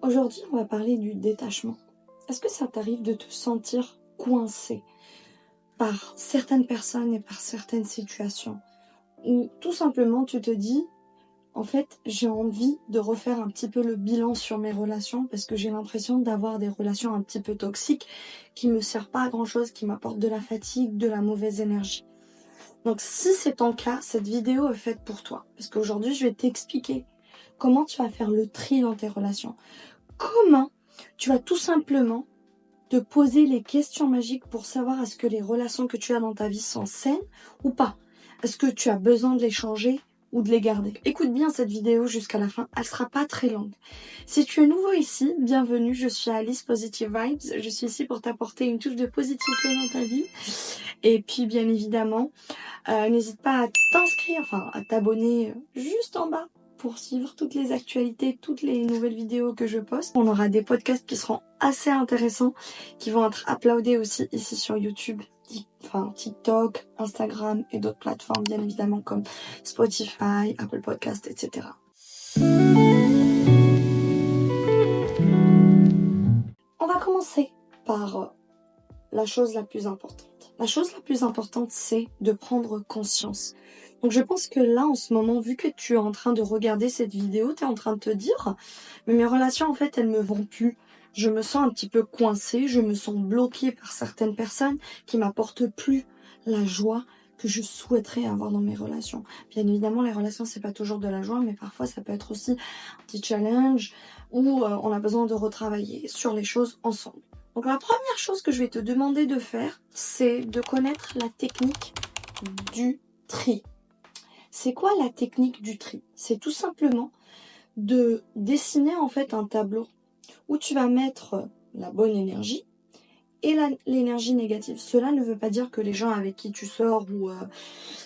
Aujourd'hui, on va parler du détachement. Est-ce que ça t'arrive de te sentir coincé par certaines personnes et par certaines situations? Ou tout simplement, tu te dis, en fait, j'ai envie de refaire un petit peu le bilan sur mes relations parce que j'ai l'impression d'avoir des relations un petit peu toxiques qui me servent pas à grand chose, qui m'apportent de la fatigue, de la mauvaise énergie. Donc si c'est ton cas, cette vidéo est faite pour toi. Parce qu'aujourd'hui, je vais t'expliquer comment tu vas faire le tri dans tes relations. Comment tu vas tout simplement te poser les questions magiques pour savoir est-ce que les relations que tu as dans ta vie sont saines ou pas. Est-ce que tu as besoin de les changer ou de les garder? Écoute bien cette vidéo jusqu'à la fin, elle sera pas très longue. Si tu es nouveau ici, bienvenue, je suis Alice Positive Vibes. Je suis ici pour t'apporter une touche de positivité dans ta vie. Et puis bien évidemment, n'hésite pas à t'inscrire, enfin à t'abonner juste en bas pour suivre toutes les actualités, toutes les nouvelles vidéos que je poste. On aura des podcasts qui seront assez intéressants, qui vont être uploadés aussi ici sur YouTube, TikTok, Instagram et d'autres plateformes bien évidemment comme Spotify, Apple Podcasts, etc. On va commencer par la chose la plus importante. La chose la plus importante, c'est de prendre conscience. Donc je pense que là, en ce moment, vu que tu es en train de regarder cette vidéo, tu es en train de te dire « Mais mes relations, en fait, elles me vont plus. Je me sens un petit peu coincée, je me sens bloquée par certaines personnes qui m'apportent plus la joie que je souhaiterais avoir dans mes relations. » Bien évidemment, les relations, c'est pas toujours de la joie, mais parfois, ça peut être aussi un petit challenge où on a besoin de retravailler sur les choses ensemble. Donc la première chose que je vais te demander de faire, c'est de connaître la technique du tri. C'est quoi la technique du tri? C'est tout simplement de dessiner en fait un tableau où tu vas mettre la bonne énergie et l'énergie négative. Cela ne veut pas dire que les gens avec qui tu sors ou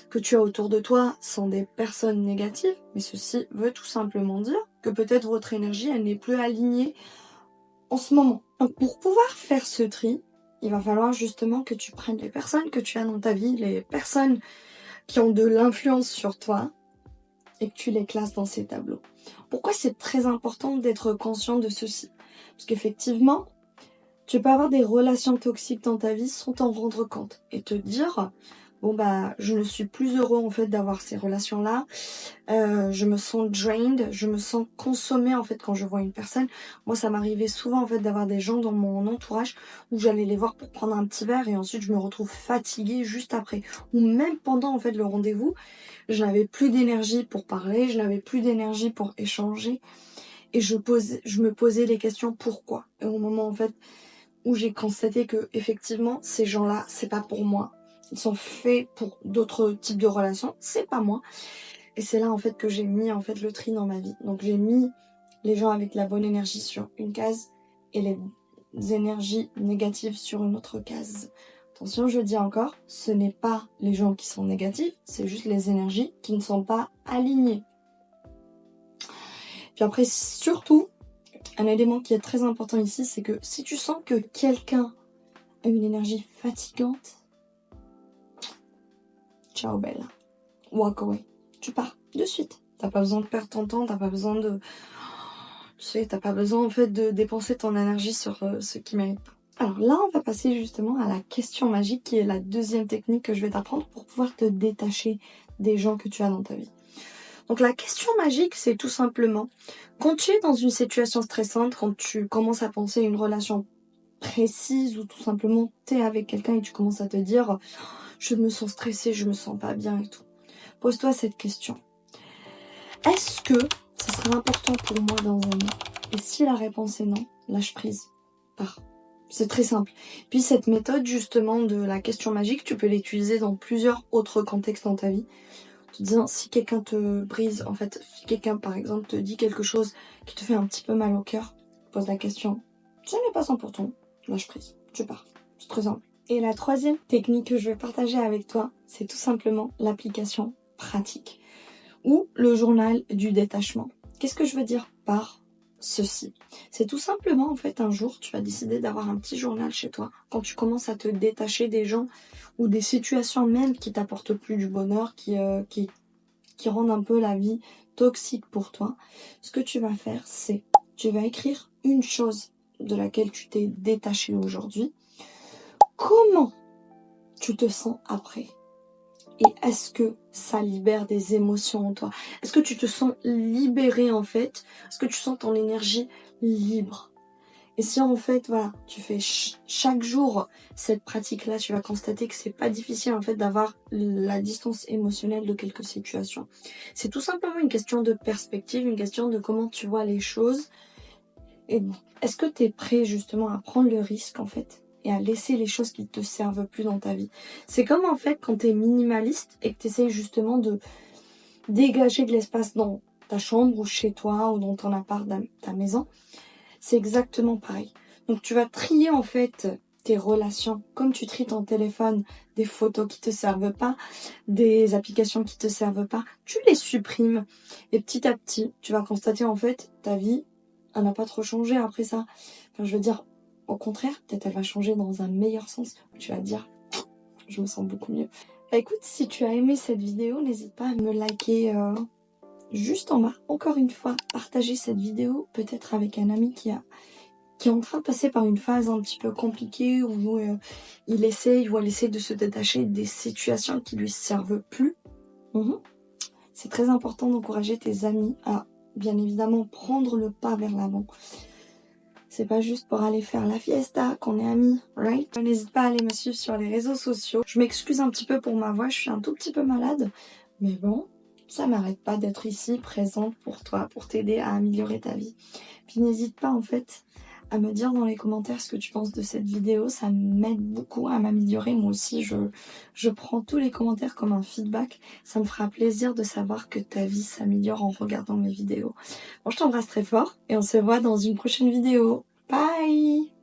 que tu as autour de toi sont des personnes négatives, mais ceci veut tout simplement dire que peut-être votre énergie, elle n'est plus alignée en ce moment. Donc pour pouvoir faire ce tri, il va falloir justement que tu prennes les personnes que tu as dans ta vie, les personnes qui ont de l'influence sur toi, et que tu les classes dans ces tableaux. Pourquoi c'est très important d'être conscient de ceci? Parce qu'effectivement, tu peux avoir des relations toxiques dans ta vie sans t'en rendre compte et te dire bon bah je ne suis plus heureux en fait d'avoir ces relations là, je me sens drained, je me sens consommée en fait quand je vois une personne. Moi ça m'arrivait souvent en fait d'avoir des gens dans mon entourage où j'allais les voir pour prendre un petit verre et ensuite je me retrouve fatiguée juste après, ou même pendant en fait le rendez-vous, je n'avais plus d'énergie pour parler, je n'avais plus d'énergie pour échanger et je me posais les questions pourquoi. Et au moment en fait où j'ai constaté que effectivement ces gens-là, c'est pas pour moi. Ils sont faits pour d'autres types de relations, c'est pas moi. Et c'est là en fait que j'ai mis en fait le tri dans ma vie. Donc j'ai mis les gens avec la bonne énergie sur une case et les énergies négatives sur une autre case. Attention, je dis encore, ce n'est pas les gens qui sont négatifs, c'est juste les énergies qui ne sont pas alignées. Puis après, surtout, un élément qui est très important ici, c'est que si tu sens que quelqu'un a une énergie fatigante, ciao bella, walk away. Tu pars de suite. T'as pas besoin de perdre ton temps, t'as pas besoin de... Tu sais, t'as pas besoin en fait de dépenser ton énergie sur ce qui mérite pas. Alors là, on va passer justement à la question magique qui est la deuxième technique que je vais t'apprendre pour pouvoir te détacher des gens que tu as dans ta vie. Donc la question magique, c'est tout simplement, quand tu es dans une situation stressante, quand tu commences à penser à une relation précise ou tout simplement tu es avec quelqu'un et tu commences à te dire « je me sens stressée, je me sens pas bien et tout », pose-toi cette question. Est-ce que ça serait important pour moi dans un an? Et si la réponse est non, lâche prise. Pars. C'est très simple. Puis cette méthode justement de la question magique, tu peux l'utiliser dans plusieurs autres contextes dans ta vie. Te disant, si quelqu'un te brise, en fait, si quelqu'un par exemple te dit quelque chose qui te fait un petit peu mal au cœur, pose la question, ce n'est pas important, lâche prise, tu pars. C'est très simple. Et la troisième technique que je vais partager avec toi, c'est tout simplement l'application pratique ou le journal du détachement. Qu'est-ce que je veux dire par ceci? C'est tout simplement en fait un jour tu vas décider d'avoir un petit journal chez toi quand tu commences à te détacher des gens ou des situations même qui t'apportent plus du bonheur, qui rendent un peu la vie toxique pour toi. Ce que tu vas faire, c'est tu vas écrire une chose de laquelle tu t'es détaché aujourd'hui. Comment tu te sens après? Et est-ce que ça libère des émotions en toi? Est-ce que tu te sens libéré en fait? Est-ce que tu sens ton énergie libre? Et si en fait, voilà, tu fais chaque jour cette pratique-là, tu vas constater que c'est pas difficile en fait d'avoir la distance émotionnelle de quelques situations. C'est tout simplement une question de perspective, une question de comment tu vois les choses. Et est-ce que tu es prêt justement à prendre le risque en fait et à laisser les choses qui te servent plus dans ta vie? C'est comme en fait quand tu es minimaliste et que tu essaies justement de dégager de l'espace dans ta chambre ou chez toi ou dans ton appart, ta maison. C'est exactement pareil. Donc tu vas trier en fait tes relations comme tu tries ton téléphone, des photos qui te servent pas, des applications qui te servent pas, tu les supprimes et petit à petit tu vas constater en fait ta vie elle n'a pas trop changé après ça. Enfin je veux dire au contraire peut-être elle va changer dans un meilleur sens. Tu vas dire je me sens beaucoup mieux. Bah, écoute, si tu as aimé cette vidéo, n'hésite pas à me liker juste en bas. Encore une fois, partager cette vidéo peut-être avec un ami qui est en train de passer par une phase un petit peu compliquée où il essaye ou elle essaie de se détacher des situations qui lui servent plus. C'est très important d'encourager tes amis à, bien évidemment, prendre le pas vers l'avant. C'est pas juste pour aller faire la fiesta qu'on est amis, right? N'hésite pas à aller me suivre sur les réseaux sociaux. Je m'excuse un petit peu pour ma voix, je suis un tout petit peu malade. Mais bon, ça m'arrête pas d'être ici, présente pour toi, pour t'aider à améliorer ta vie. Puis n'hésite pas en fait à me dire dans les commentaires ce que tu penses de cette vidéo. Ça m'aide beaucoup à m'améliorer. Moi aussi, je prends tous les commentaires comme un feedback. Ça me fera plaisir de savoir que ta vie s'améliore en regardant mes vidéos. Bon, je t'embrasse très fort et on se voit dans une prochaine vidéo. Bye!